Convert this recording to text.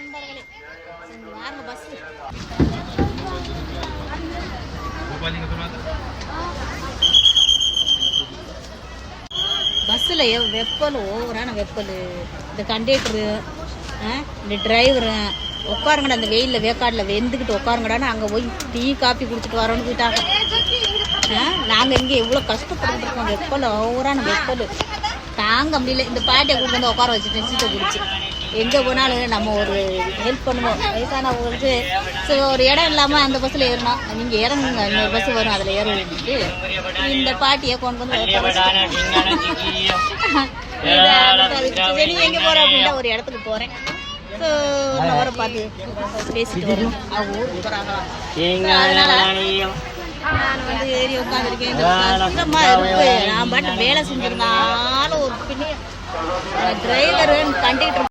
நண்பர்களே வாருங்க பஸ் பஸ்ஸில் வெப்பல் ஓவரான வெப்பல். இந்த கண்டக்டரு இந்த டிரைவரு உட்காருங்கடா, அந்த வெயிலில் வேக்காட்டில் வெந்துக்கிட்டு உட்காருங்கடான்னு அங்கே போய் டீ காப்பி குடிச்சிட்டு வரோன்னு போயிட்டாங்க. நாங்கள் இங்கே எவ்வளோ கஷ்டப்பட்டு இருக்கோம். வெப்பல் ஓவரான வெப்பல் தாங்க முடியல. இந்த பாட்டியை கூட்டு வந்து உட்கார வச்சுட்டு சீட்டை குடிச்சு எங்கே போனாலும் நம்ம ஒரு ஹெல்ப் பண்ணுவோம் வயசானவங்களுக்கு. ஸோ ஒரு இடம் இல்லாமல் அந்த பஸ்ஸில் ஏறணும். நீங்கள் இறங்குங்க, இன்னொரு பஸ் வரும் அதில் ஏற வேண்டிட்டு இந்த பாட்டியை கொண்டு வந்து நீங்கள் எங்கே போகிறோம் அப்படின்ட்டு ஒரு இடத்துக்கு போகிறேன். ஸோ அவரை பார்த்து பேசிட்டு வரோம். அவங்க ஊருக்கு போகிறாங்களா, அதனால நான் வந்து ஏறி உட்காந்துருக்கேன். கஷ்டமா இருக்கு. நான் பாட்டு வேலை செஞ்சிருந்தாலும் ஒரு பின்னே டிரைவர் கண்டக்டர்